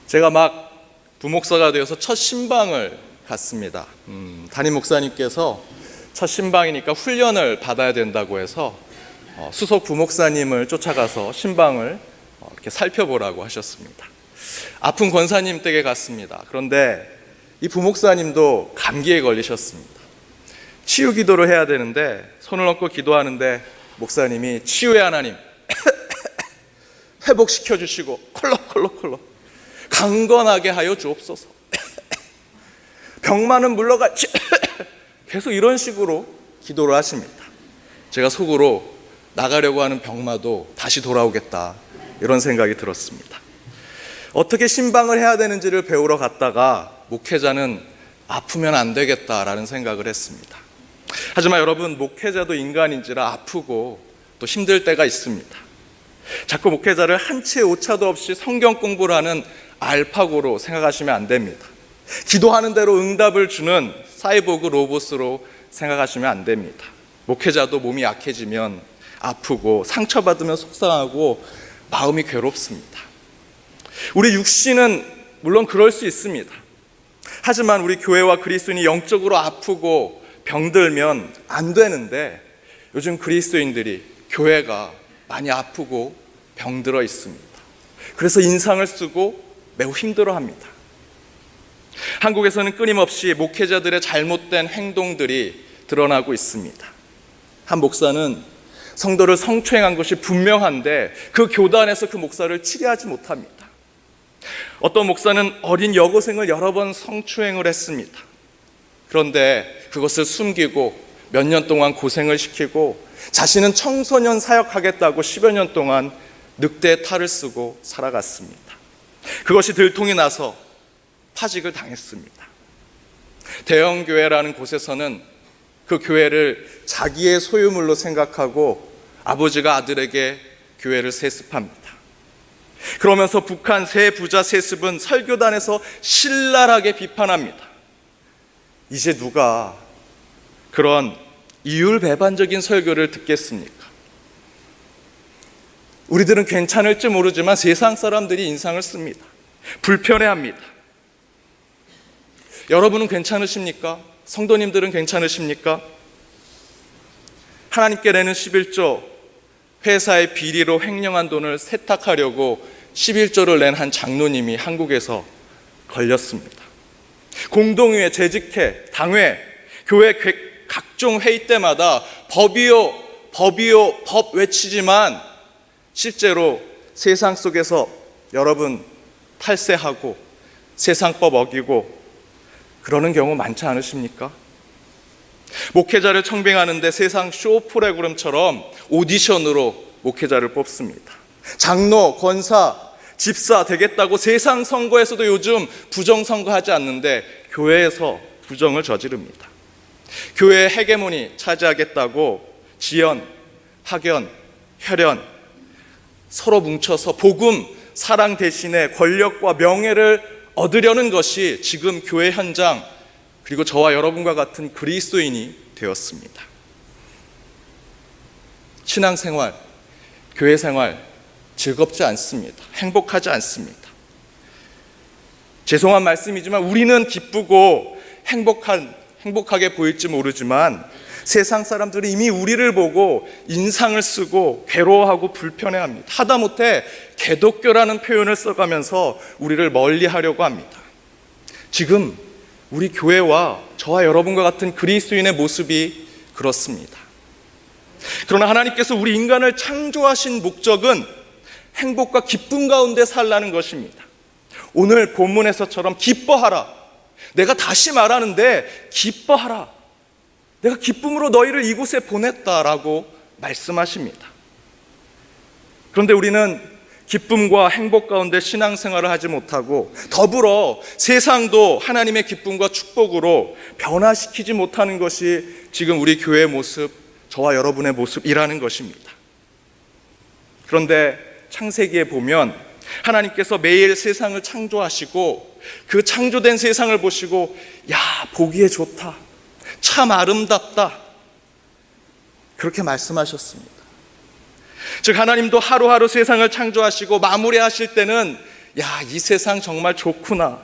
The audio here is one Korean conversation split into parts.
제가 막 부목사가 되어서 첫 신방을 갔습니다. 담임 목사님께서 첫 신방이니까 훈련을 받아야 된다고 해서 수석 부목사님을 쫓아가서 신방을 이렇게 살펴보라고 하셨습니다. 아픈 권사님 댁에 갔습니다. 그런데 이 부목사님도 감기에 걸리셨습니다. 치유 기도를 해야 되는데 손을 얹고 기도하는데 목사님이 치유의 하나님 회복시켜 주시고 콜록콜록콜록 강건하게 하여 주옵소서. 병만은 물러가 계속 이런 식으로 기도를 하십니다. 제가 속으로 나가려고 하는 병마도 다시 돌아오겠다, 이런 생각이 들었습니다. 어떻게 신방을 해야 되는지를 배우러 갔다가 목회자는 아프면 안 되겠다라는 생각을 했습니다. 하지만 여러분, 목회자도 인간인지라 아프고 또 힘들 때가 있습니다. 자꾸 목회자를 한치의 오차도 없이 성경 공부를 하는 알파고로 생각하시면 안 됩니다. 기도하는 대로 응답을 주는 사이보그 로봇으로 생각하시면 안 됩니다. 목회자도 몸이 약해지면 아프고 상처받으면 속상하고 마음이 괴롭습니다. 우리 육신은 물론 그럴 수 있습니다. 하지만 우리 교회와 그리스도인이 영적으로 아프고 병들면 안 되는데, 요즘 그리스도인들이, 교회가 많이 아프고 병들어 있습니다. 그래서 인상을 쓰고 매우 힘들어합니다. 한국에서는 끊임없이 목회자들의 잘못된 행동들이 드러나고 있습니다. 한 목사는 성도를 성추행한 것이 분명한데 그 교단에서 그 목사를 치료하지 못합니다. 어떤 목사는 어린 여고생을 여러 번 성추행을 했습니다. 그런데 그것을 숨기고 몇 년 동안 고생을 시키고 자신은 청소년 사역하겠다고 10여 년 동안 늑대의 탈을 쓰고 살아갔습니다. 그것이 들통이 나서 파직을 당했습니다. 대형 교회라는 곳에서는 그 교회를 자기의 소유물로 생각하고 아버지가 아들에게 교회를 세습합니다. 그러면서 북한 세 부자 세습은 설교단에서 신랄하게 비판합니다. 이제 누가 그런 이율배반적인 설교를 듣겠습니까? 우리들은 괜찮을지 모르지만 세상 사람들이 인상을 씁니다. 불편해합니다. 여러분은 괜찮으십니까? 성도님들은 괜찮으십니까? 하나님께 내는 11조, 회사의 비리로 횡령한 돈을 세탁하려고 11조를 낸 한 장로님이 한국에서 걸렸습니다. 공동회, 재직회, 당회, 교회 각종 회의 때마다 법이요, 법이요, 법 외치지만 실제로 세상 속에서 여러분 탈세하고 세상법 어기고 그러는 경우 많지 않으십니까? 목회자를 청빙하는데 세상 쇼 프로그램처럼 오디션으로 목회자를 뽑습니다. 장로, 권사, 집사 되겠다고 세상 선거에서도 요즘 부정선거하지 않는데 교회에서 부정을 저지릅니다. 교회의 헤게모니 차지하겠다고 지연, 학연, 혈연 서로 뭉쳐서 복음, 사랑 대신에 권력과 명예를 얻으려는 것이 지금 교회 현장, 그리고 저와 여러분과 같은 그리스도인이 되었습니다. 신앙생활, 교회생활 즐겁지 않습니다. 행복하지 않습니다. 죄송한 말씀이지만 우리는 기쁘고 행복하게 보일지 모르지만 세상 사람들이 이미 우리를 보고 인상을 쓰고 괴로워하고 불편해합니다. 하다못해 개독교라는 표현을 써가면서 우리를 멀리하려고 합니다. 지금 우리 교회와 저와 여러분과 같은 그리스도인의 모습이 그렇습니다. 그러나 하나님께서 우리 인간을 창조하신 목적은 행복과 기쁨 가운데 살라는 것입니다. 오늘 본문에서처럼 기뻐하라. 내가 다시 말하는데 기뻐하라. 내가 기쁨으로 너희를 이곳에 보냈다라고 말씀하십니다. 그런데 우리는 기쁨과 행복 가운데 신앙생활을 하지 못하고 더불어 세상도 하나님의 기쁨과 축복으로 변화시키지 못하는 것이 지금 우리 교회의 모습, 저와 여러분의 모습이라는 것입니다. 그런데 창세기에 보면 하나님께서 매일 세상을 창조하시고 그 창조된 세상을 보시고 야, 보기에 좋다, 참 아름답다, 그렇게 말씀하셨습니다. 즉 하나님도 하루하루 세상을 창조하시고 마무리하실 때는 야, 이 세상 정말 좋구나,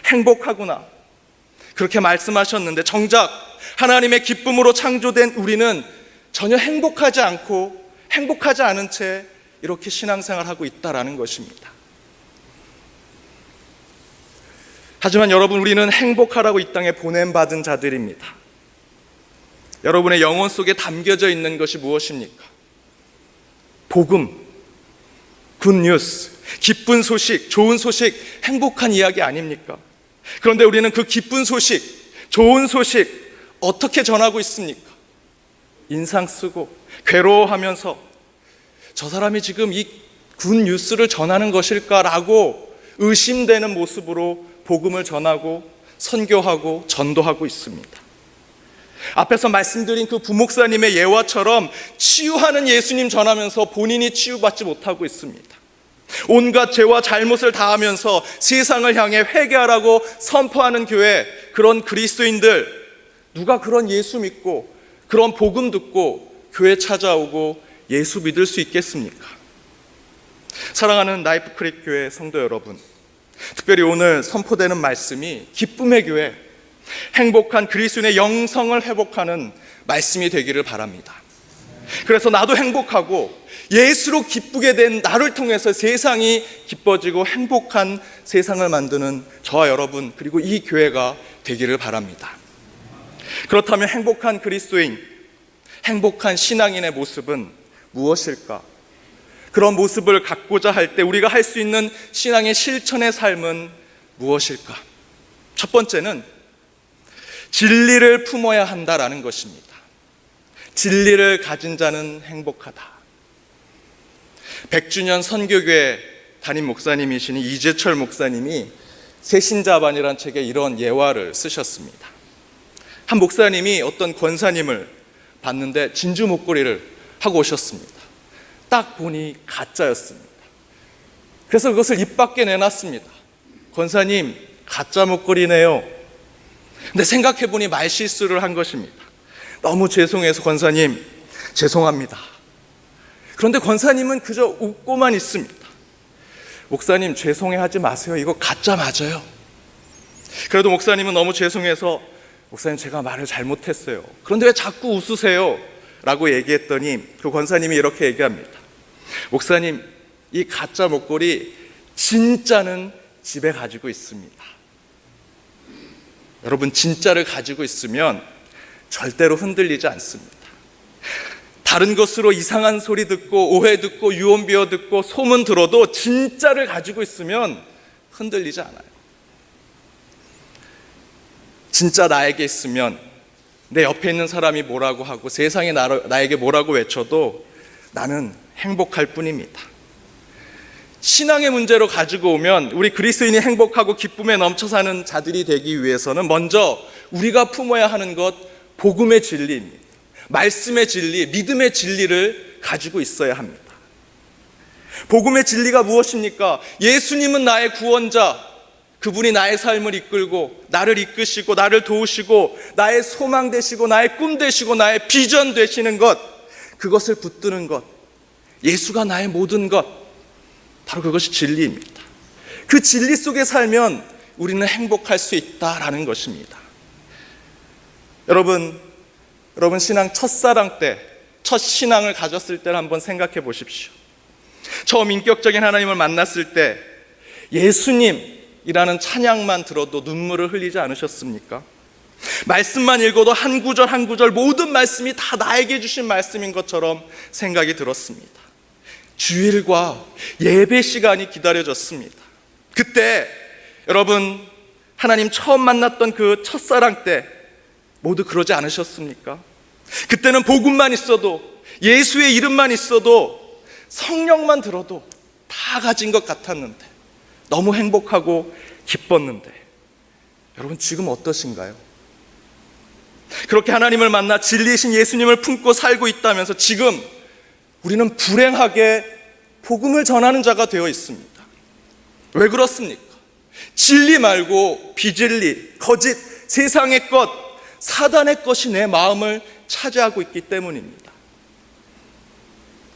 행복하구나, 그렇게 말씀하셨는데 정작 하나님의 기쁨으로 창조된 우리는 전혀 행복하지 않고 행복하지 않은 채 이렇게 신앙생활하고 있다라는 것입니다. 하지만 여러분, 우리는 행복하라고 이 땅에 보냄받은 자들입니다. 여러분의 영혼 속에 담겨져 있는 것이 무엇입니까? 복음, 굿뉴스, 기쁜 소식, 좋은 소식, 행복한 이야기 아닙니까? 그런데 우리는 그 기쁜 소식, 좋은 소식 어떻게 전하고 있습니까? 인상 쓰고 괴로워하면서 저 사람이 지금 이 굿뉴스를 전하는 것일까라고 의심되는 모습으로 복음을 전하고 선교하고 전도하고 있습니다. 앞에서 말씀드린 그 부목사님의 예화처럼 치유하는 예수님 전하면서 본인이 치유받지 못하고 있습니다. 온갖 죄와 잘못을 다하면서 세상을 향해 회개하라고 선포하는 교회, 그런 그리스도인들, 누가 그런 예수 믿고 그런 복음 듣고 교회 찾아오고 예수 믿을 수 있겠습니까? 사랑하는 나이프크릭 교회 성도 여러분, 특별히 오늘 선포되는 말씀이 기쁨의 교회, 행복한 그리스도인의 영성을 회복하는 말씀이 되기를 바랍니다. 그래서 나도 행복하고 예수로 기쁘게 된 나를 통해서 세상이 기뻐지고 행복한 세상을 만드는 저와 여러분, 그리고 이 교회가 되기를 바랍니다. 그렇다면 행복한 그리스도인, 행복한 신앙인의 모습은 무엇일까? 그런 모습을 갖고자 할 때 우리가 할 수 있는 신앙의 실천의 삶은 무엇일까? 첫 번째는 진리를 품어야 한다라는 것입니다. 진리를 가진 자는 행복하다. 100주년 선교교회 담임 목사님이신 이재철 목사님이 새신자반이라는 책에 이런 예화를 쓰셨습니다. 한 목사님이 어떤 권사님을 봤는데 진주 목걸이를 하고 오셨습니다. 딱 보니 가짜였습니다. 그래서 그것을 입 밖에 내놨습니다. 권사님, 가짜 목걸이네요. 근데 생각해보니 말실수를 한 것입니다. 너무 죄송해서 권사님, 죄송합니다. 그런데 권사님은 그저 웃고만 있습니다. 목사님, 죄송해하지 마세요. 이거 가짜 맞아요. 그래도 목사님은 너무 죄송해서 목사님, 제가 말을 잘못했어요. 그런데 왜 자꾸 웃으세요? 라고 얘기했더니 그 권사님이 이렇게 얘기합니다. 목사님, 이 가짜 목걸이 진짜는 집에 가지고 있습니다. 여러분, 진짜를 가지고 있으면 절대로 흔들리지 않습니다. 다른 것으로 이상한 소리 듣고 오해 듣고 유언비어 듣고 소문 들어도 진짜를 가지고 있으면 흔들리지 않아요. 진짜 나에게 있으면 내 옆에 있는 사람이 뭐라고 하고 세상이 나에게 뭐라고 외쳐도 나는 행복할 뿐입니다. 신앙의 문제로 가지고 오면 우리 그리스도인이 행복하고 기쁨에 넘쳐 사는 자들이 되기 위해서는 먼저 우리가 품어야 하는 것, 복음의 진리입니다. 말씀의 진리, 믿음의 진리를 가지고 있어야 합니다. 복음의 진리가 무엇입니까? 예수님은 나의 구원자, 그분이 나의 삶을 이끌고 나를 이끄시고 나를 도우시고 나의 소망 되시고 나의 꿈 되시고 나의 비전 되시는 것, 그것을 붙드는 것, 예수가 나의 모든 것, 바로 그것이 진리입니다. 그 진리 속에 살면 우리는 행복할 수 있다라는 것입니다. 여러분 신앙 첫사랑 때, 첫 신앙을 가졌을 때를 한번 생각해 보십시오. 처음 인격적인 하나님을 만났을 때 예수님이라는 찬양만 들어도 눈물을 흘리지 않으셨습니까? 말씀만 읽어도 한 구절 한 구절 모든 말씀이 다 나에게 주신 말씀인 것처럼 생각이 들었습니다. 주일과 예배 시간이 기다려졌습니다. 그때 여러분, 하나님 처음 만났던 그 첫사랑 때 모두 그러지 않으셨습니까? 그때는 복음만 있어도, 예수의 이름만 있어도, 성령만 들어도 다 가진 것 같았는데, 너무 행복하고 기뻤는데, 여러분 지금 어떠신가요? 그렇게 하나님을 만나 진리이신 예수님을 품고 살고 있다면서 지금 우리는 불행하게 복음을 전하는 자가 되어 있습니다. 왜 그렇습니까? 진리 말고 비진리, 거짓, 세상의 것, 사단의 것이 내 마음을 차지하고 있기 때문입니다.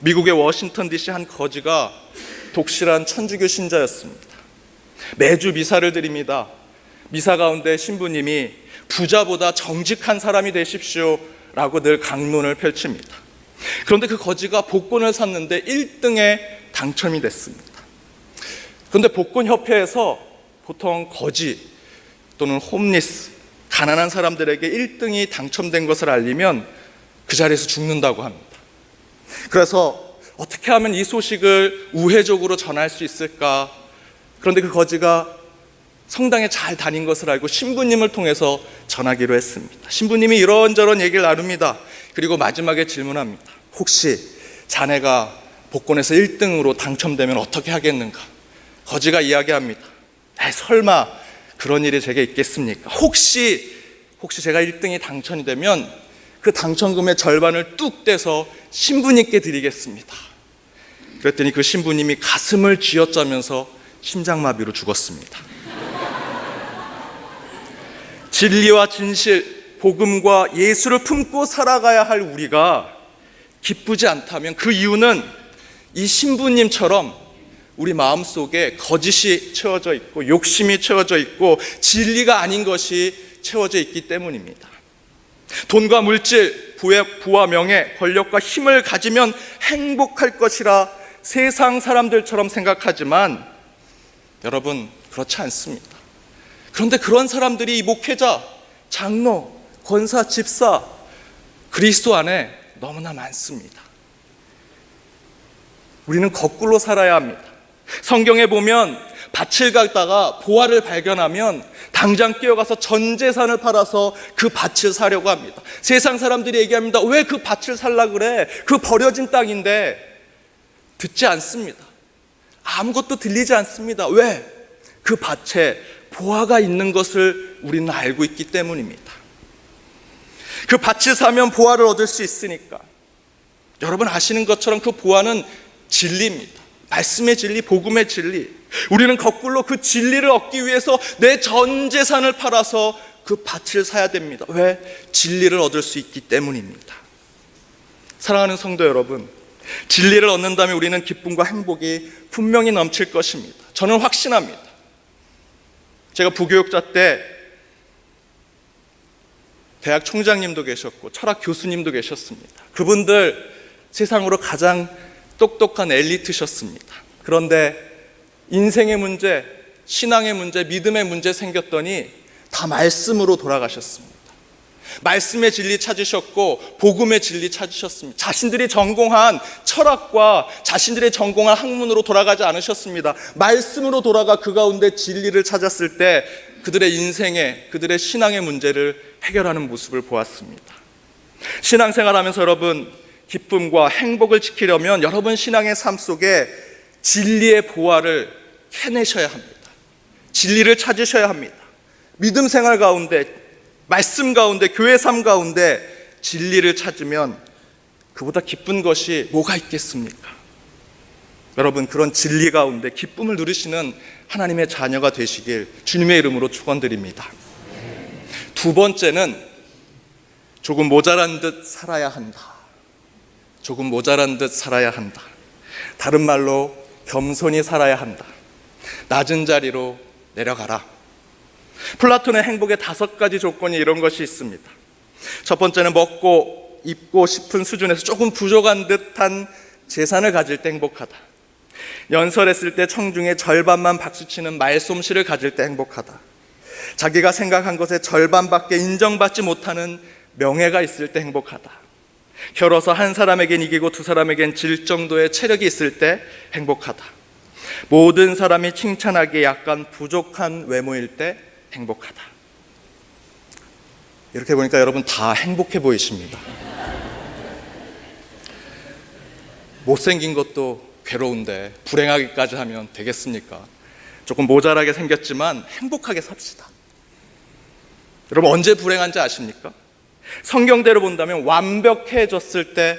미국의 워싱턴 DC 한 거지가 독실한 천주교 신자였습니다. 매주 미사를 드립니다. 미사 가운데 신부님이 부자보다 정직한 사람이 되십시오 라고 늘 강론을 펼칩니다. 그런데 그 거지가 복권을 샀는데 1등에 당첨이 됐습니다. 그런데 복권협회에서 보통 거지 또는 홈리스, 가난한 사람들에게 1등이 당첨된 것을 알리면 그 자리에서 죽는다고 합니다. 그래서 어떻게 하면 이 소식을 우회적으로 전할 수 있을까? 그런데 그 거지가 성당에 잘 다닌 것을 알고 신부님을 통해서 전하기로 했습니다. 신부님이 이런저런 얘기를 나눕니다. 그리고 마지막에 질문합니다. 혹시 자네가 복권에서 1등으로 당첨되면 어떻게 하겠는가? 거지가 이야기합니다. 설마 그런 일이 제게 있겠습니까? 혹시 제가 1등이 당첨이 되면 그 당첨금의 절반을 뚝 떼서 신부님께 드리겠습니다. 그랬더니 그 신부님이 가슴을 쥐어짜면서 심장마비로 죽었습니다. 진리와 진실, 복음과 예수를 품고 살아가야 할 우리가 기쁘지 않다면 그 이유는 이 신부님처럼 우리 마음속에 거짓이 채워져 있고 욕심이 채워져 있고 진리가 아닌 것이 채워져 있기 때문입니다. 돈과 물질, 부와 명예, 권력과 힘을 가지면 행복할 것이라 세상 사람들처럼 생각하지만 여러분, 그렇지 않습니다. 그런데 그런 사람들이 목회자, 장로, 권사, 집사, 그리스도 안에 너무나 많습니다. 우리는 거꾸로 살아야 합니다. 성경에 보면 밭을 갈다가 보화를 발견하면 당장 뛰어가서 전 재산을 팔아서 그 밭을 사려고 합니다. 세상 사람들이 얘기합니다. 왜 그 밭을 살라 그래? 그 버려진 땅인데. 듣지 않습니다. 아무것도 들리지 않습니다. 왜? 그 밭에 보화가 있는 것을 우리는 알고 있기 때문입니다. 그 밭을 사면 보화를 얻을 수 있으니까. 여러분 아시는 것처럼 그 보화는 진리입니다. 말씀의 진리, 복음의 진리. 우리는 거꾸로 그 진리를 얻기 위해서 내 전 재산을 팔아서 그 밭을 사야 됩니다. 왜? 진리를 얻을 수 있기 때문입니다. 사랑하는 성도 여러분, 진리를 얻는다면 우리는 기쁨과 행복이 분명히 넘칠 것입니다. 저는 확신합니다. 제가 부교육자 때 대학 총장님도 계셨고 철학 교수님도 계셨습니다. 그분들 세상으로 가장 똑똑한 엘리트셨습니다. 그런데 인생의 문제, 신앙의 문제, 믿음의 문제 생겼더니 다 말씀으로 돌아가셨습니다. 말씀의 진리 찾으셨고 복음의 진리 찾으셨습니다. 자신들이 전공한 철학과 자신들이 전공한 학문으로 돌아가지 않으셨습니다. 말씀으로 돌아가 그 가운데 진리를 찾았을 때 그들의 인생의, 그들의 신앙의 문제를 해결하는 모습을 보았습니다. 신앙생활하면서 여러분 기쁨과 행복을 지키려면 여러분 신앙의 삶 속에 진리의 보화를 캐내셔야 합니다. 진리를 찾으셔야 합니다. 믿음 생활 가운데, 말씀 가운데, 교회 삶 가운데 진리를 찾으면 그보다 기쁜 것이 뭐가 있겠습니까? 여러분 그런 진리 가운데 기쁨을 누리시는 하나님의 자녀가 되시길 주님의 이름으로 축원드립니다. 두 번째는 조금 모자란 듯 살아야 한다. 조금 모자란 듯 살아야 한다. 다른 말로 겸손히 살아야 한다. 낮은 자리로 내려가라. 플라톤의 행복의 5가지 조건이 이런 것이 있습니다. 첫 번째는 먹고 입고 싶은 수준에서 조금 부족한 듯한 재산을 가질 때 행복하다. 연설했을 때 청중의 절반만 박수치는 말솜씨를 가질 때 행복하다. 자기가 생각한 것의 절반밖에 인정받지 못하는 명예가 있을 때 행복하다. 겨뤄서 한 사람에겐 이기고 두 사람에겐 질 정도의 체력이 있을 때 행복하다. 모든 사람이 칭찬하기에 약간 부족한 외모일 때 행복하다. 이렇게 보니까 여러분 다 행복해 보이십니다. 못생긴 것도 괴로운데 불행하기까지 하면 되겠습니까? 조금 모자라게 생겼지만 행복하게 삽시다. 여러분 언제 불행한지 아십니까? 성경대로 본다면 완벽해졌을 때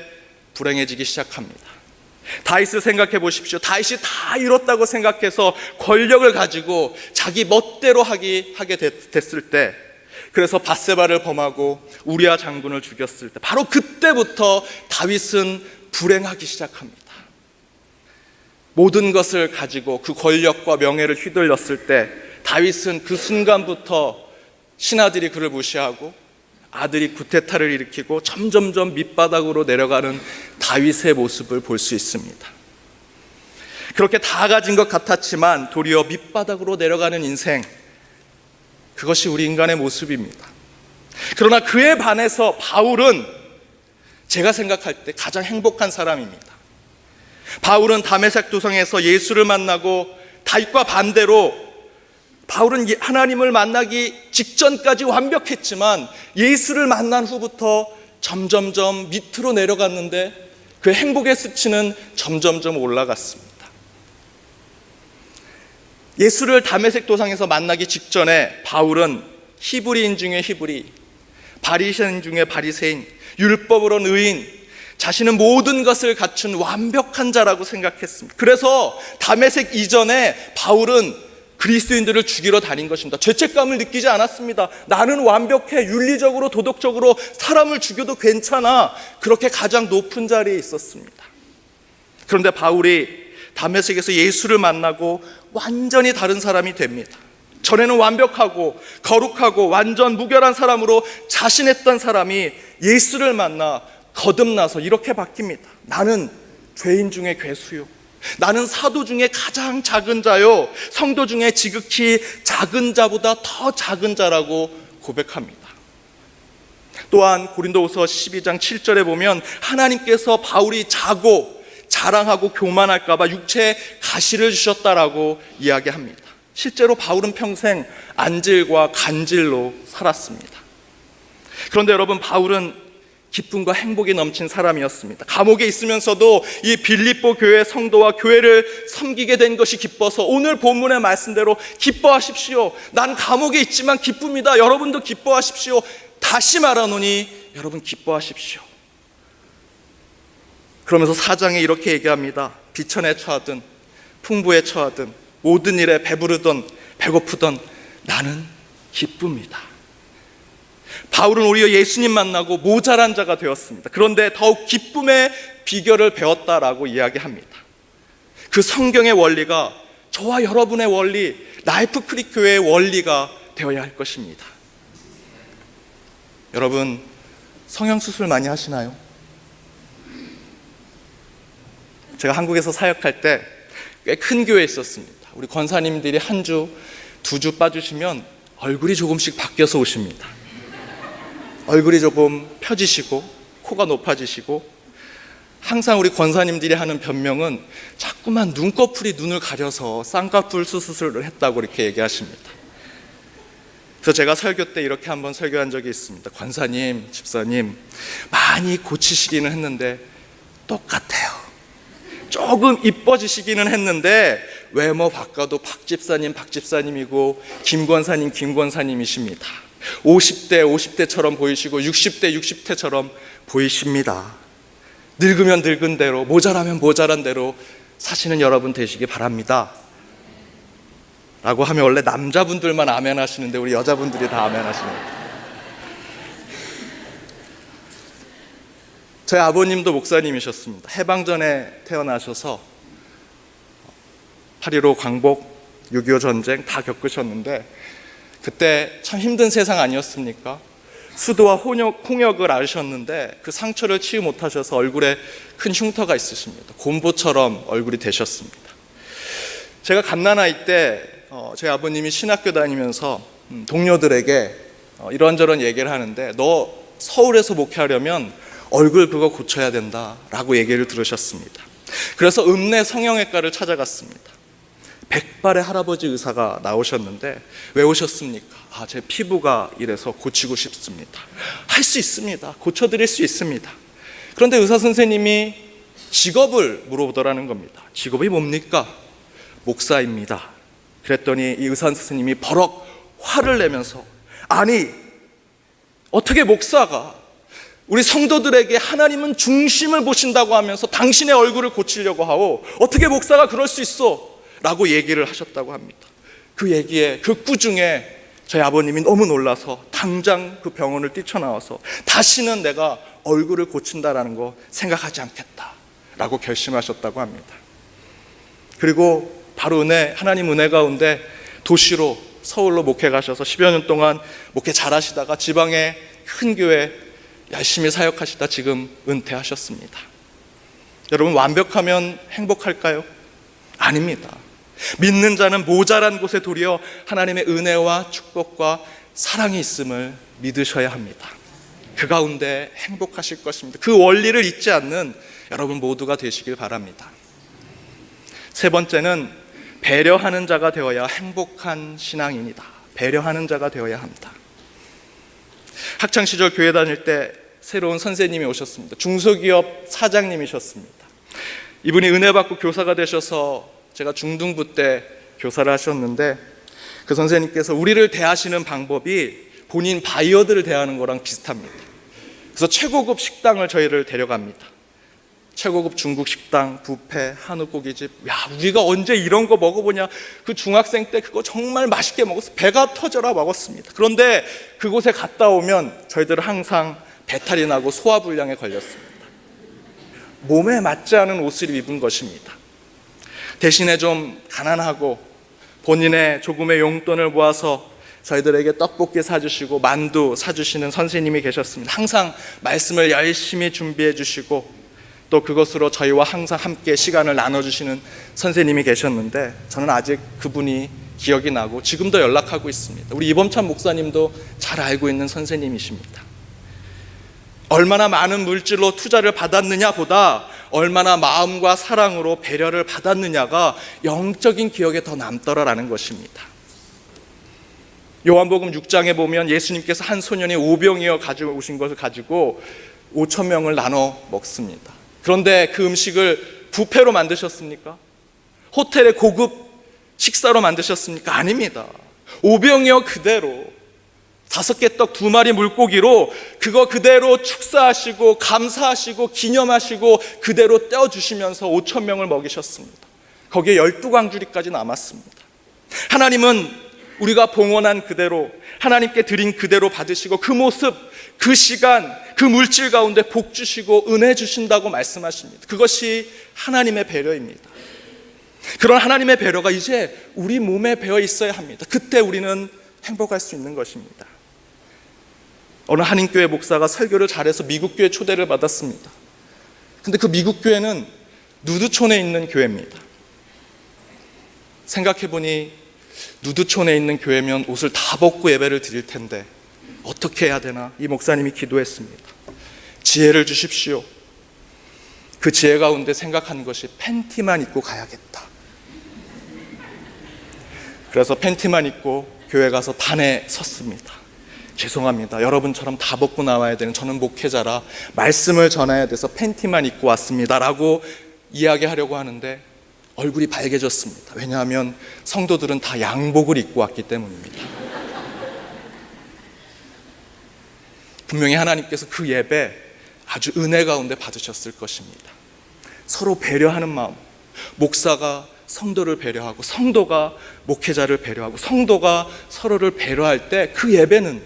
불행해지기 시작합니다. 다윗을 생각해 보십시오. 다윗이 다 이뤘다고 생각해서 권력을 가지고 자기 멋대로 하게 됐을 때, 그래서 밧세바를 범하고 우리아 장군을 죽였을 때, 바로 그때부터 다윗은 불행하기 시작합니다. 모든 것을 가지고 그 권력과 명예를 휘둘렸을 때 다윗은 그 순간부터 신하들이 그를 무시하고 아들이 구테타를 일으키고 점점점 밑바닥으로 내려가는 다윗의 모습을 볼 수 있습니다. 그렇게 다 가진 것 같았지만 도리어 밑바닥으로 내려가는 인생, 그것이 우리 인간의 모습입니다. 그러나 그에 반해서 바울은 제가 생각할 때 가장 행복한 사람입니다. 바울은 다메섹 도성에서 예수를 만나고 다윗과 반대로 바울은 하나님을 만나기 직전까지 완벽했지만 예수를 만난 후부터 점점점 밑으로 내려갔는데 그 행복의 수치는 점점점 올라갔습니다. 예수를 다메섹 도상에서 만나기 직전에 바울은 히브리인 중에 히브리, 바리새인 중에 바리새인, 율법으로는 의인, 자신은 모든 것을 갖춘 완벽한 자라고 생각했습니다. 그래서 다메섹 이전에 바울은 그리스도인들을 죽이러 다닌 것입니다. 죄책감을 느끼지 않았습니다. 나는 완벽해, 윤리적으로 도덕적으로 사람을 죽여도 괜찮아. 그렇게 가장 높은 자리에 있었습니다. 그런데 바울이 다메섹에서 예수를 만나고 완전히 다른 사람이 됩니다. 전에는 완벽하고 거룩하고 완전 무결한 사람으로 자신했던 사람이 예수를 만나 거듭나서 이렇게 바뀝니다. 나는 죄인 중에 괴수요, 나는 사도 중에 가장 작은 자요, 성도 중에 지극히 작은 자보다 더 작은 자라고 고백합니다. 또한 고린도후서 12장 7절에 보면 하나님께서 바울이 자고 자랑하고 교만할까 봐 육체에 가시를 주셨다라고 이야기합니다. 실제로 바울은 평생 안질과 간질로 살았습니다. 그런데 여러분, 바울은 기쁨과 행복이 넘친 사람이었습니다. 감옥에 있으면서도 이 빌립보 교회 성도와 교회를 섬기게 된 것이 기뻐서 오늘 본문의 말씀대로 기뻐하십시오. 난 감옥에 있지만 기쁩니다. 여러분도 기뻐하십시오. 다시 말하노니 여러분 기뻐하십시오. 그러면서 4장에 이렇게 얘기합니다. 비천에 처하든 풍부에 처하든 모든 일에 배부르든 배고프든 나는 기쁩니다. 바울은 오히려 예수님 만나고 모자란 자가 되었습니다. 그런데 더욱 기쁨의 비결을 배웠다라고 이야기합니다. 그 성경의 원리가 저와 여러분의 원리, 라이프 크릭 교회의 원리가 되어야 할 것입니다. 여러분, 성형수술 많이 하시나요? 제가 한국에서 사역할 때 꽤 큰 교회에 있었습니다. 우리 권사님들이 한 주, 2주 빠주시면 얼굴이 조금씩 바뀌어서 오십니다. 얼굴이 조금 펴지시고 코가 높아지시고, 항상 우리 권사님들이 하는 변명은 자꾸만 눈꺼풀이 눈을 가려서 쌍꺼풀 수술을 했다고 이렇게 얘기하십니다. 그래서 제가 설교 때 이렇게 한번 설교한 적이 있습니다. 권사님, 집사님, 많이 고치시기는 했는데 똑같아요. 조금 이뻐지시기는 했는데 외모 바꿔도 박 집사님이고 김 권사님, 김 권사님이십니다. 50대처럼 보이시고 60대처럼 보이십니다. 늙으면 늙은 대로, 모자라면 모자란 대로 사시는 여러분 되시기 바랍니다 라고 하면 원래 남자분들만 아멘 하시는데 우리 여자분들이 다 아멘 하시네요. 저희 아버님도 목사님이셨습니다. 해방전에 태어나셔서 8.15 광복, 6.25 전쟁 다 겪으셨는데 그때 참 힘든 세상 아니었습니까? 수도와 홍역을 앓으셨는데 그 상처를 치유 못하셔서 얼굴에 큰 흉터가 있으십니다. 곰보처럼 얼굴이 되셨습니다. 제가 갓난아이 때 저희 아버님이 신학교 다니면서 동료들에게 이런저런 얘기를 하는데 너 서울에서 목회하려면 얼굴 그거 고쳐야 된다라고 얘기를 들으셨습니다. 그래서 읍내 성형외과를 찾아갔습니다. 백발의 할아버지 의사가 나오셨는데 왜 오셨습니까? 제 피부가 이래서 고치고 싶습니다. 할 수 있습니다. 고쳐드릴 수 있습니다. 그런데 의사 선생님이 직업을 물어보더라는 겁니다. 직업이 뭡니까? 목사입니다. 그랬더니 이 의사 선생님이 버럭 화를 내면서 아니 어떻게 목사가 우리 성도들에게 하나님은 중심을 보신다고 하면서 당신의 얼굴을 고치려고 하오? 어떻게 목사가 그럴 수 있어? 라고 얘기를 하셨다고 합니다. 그 얘기에 그 꾸중에 저희 아버님이 너무 놀라서 당장 그 병원을 뛰쳐나와서 다시는 내가 얼굴을 고친다라는 거 생각하지 않겠다 라고 결심하셨다고 합니다. 그리고 바로 하나님 은혜 가운데 도시로 서울로 목회 가셔서 10여 년 동안 목회 잘하시다가 지방의 큰 교회 열심히 사역하시다 지금 은퇴하셨습니다. 여러분, 완벽하면 행복할까요? 아닙니다. 믿는 자는 모자란 곳에 도리어 하나님의 은혜와 축복과 사랑이 있음을 믿으셔야 합니다. 그 가운데 행복하실 것입니다. 그 원리를 잊지 않는 여러분 모두가 되시길 바랍니다. 세 번째는 배려하는 자가 되어야 행복한 신앙인이다. 배려하는 자가 되어야 합니다. 학창시절 교회 다닐 때 새로운 선생님이 오셨습니다. 중소기업 사장님이셨습니다. 이분이 은혜 받고 교사가 되셔서 제가 중등부 때 교사를 하셨는데 그 선생님께서 우리를 대하시는 방법이 본인 바이어들을 대하는 거랑 비슷합니다. 그래서 최고급 식당을 저희를 데려갑니다. 최고급 중국 식당, 뷔페, 한우 고깃집. 야, 우리가 언제 이런 거 먹어보냐. 그 중학생 때 그거 정말 맛있게 먹었어. 배가 터져라 먹었습니다. 그런데 그곳에 갔다 오면 저희들은 항상 배탈이 나고 소화불량에 걸렸습니다. 몸에 맞지 않은 옷을 입은 것입니다. 대신에 좀 가난하고 본인의 조금의 용돈을 모아서 저희들에게 떡볶이 사주시고 만두 사주시는 선생님이 계셨습니다. 항상 말씀을 열심히 준비해 주시고 또 그것으로 저희와 항상 함께 시간을 나눠주시는 선생님이 계셨는데 저는 아직 그분이 기억이 나고 지금도 연락하고 있습니다. 우리 이범찬 목사님도 잘 알고 있는 선생님이십니다. 얼마나 많은 물질로 투자를 받았느냐 보다 얼마나 마음과 사랑으로 배려를 받았느냐가 영적인 기억에 더 남더라라는 것입니다. 요한복음 6장에 보면 예수님께서 한 소년이 오병이어 가져오신 것을 가지고 5,000명을 나눠 먹습니다. 그런데 그 음식을 뷔페로 만드셨습니까? 호텔의 고급 식사로 만드셨습니까? 아닙니다. 오병이어 그대로 5개 떡 2마리 물고기로 그거 그대로 축사하시고 감사하시고 기념하시고 그대로 떼어주시면서 5,000명을 먹이셨습니다. 거기에 12광주리까지 남았습니다. 하나님은 우리가 봉헌한 그대로 하나님께 드린 그대로 받으시고 그 모습, 그 시간, 그 물질 가운데 복 주시고 은혜 주신다고 말씀하십니다. 그것이 하나님의 배려입니다. 그런 하나님의 배려가 이제 우리 몸에 배어 있어야 합니다. 그때 우리는 행복할 수 있는 것입니다. 어느 한인교회 목사가 설교를 잘해서 미국 교회 초대를 받았습니다. 근데 그 미국 교회는 누드촌에 있는 교회입니다. 생각해보니 누드촌에 있는 교회면 옷을 다 벗고 예배를 드릴 텐데 어떻게 해야 되나? 이 목사님이 기도했습니다. 지혜를 주십시오. 그 지혜 가운데 생각한 것이 팬티만 입고 가야겠다. 그래서 팬티만 입고 교회 가서 단에 섰습니다. 죄송합니다. 여러분처럼 다 벗고 나와야 되는 저는 목회자라 말씀을 전해야 돼서 팬티만 입고 왔습니다 라고 이야기하려고 하는데 얼굴이 밝아졌습니다. 왜냐하면 성도들은 다 양복을 입고 왔기 때문입니다. 분명히 하나님께서 그 예배 아주 은혜 가운데 받으셨을 것입니다. 서로 배려하는 마음, 목사가 성도를 배려하고 성도가 목회자를 배려하고 성도가 서로를 배려할 때 그 예배는,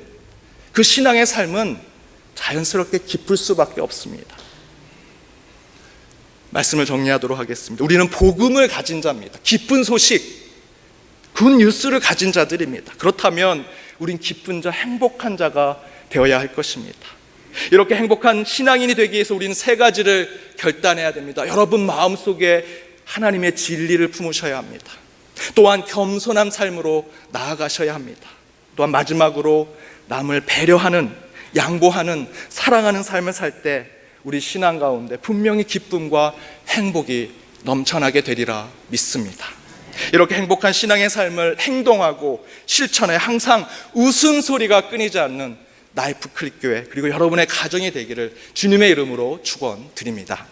그 신앙의 삶은 자연스럽게 깊을 수밖에 없습니다. 말씀을 정리하도록 하겠습니다. 우리는 복음을 가진 자입니다. 기쁜 소식, 굿 뉴스를 가진 자들입니다. 그렇다면 우린 기쁜 자, 행복한 자가 되어야 할 것입니다. 이렇게 행복한 신앙인이 되기 위해서 우리는 3가지를 결단해야 됩니다. 여러분 마음속에 하나님의 진리를 품으셔야 합니다. 또한 겸손한 삶으로 나아가셔야 합니다. 또한 마지막으로 남을 배려하는, 양보하는, 사랑하는 삶을 살 때 우리 신앙 가운데 분명히 기쁨과 행복이 넘쳐나게 되리라 믿습니다. 이렇게 행복한 신앙의 삶을 행동하고 실천해 항상 웃음소리가 끊이지 않는 나이프 클릭 교회 그리고 여러분의 가정이 되기를 주님의 이름으로 축원드립니다.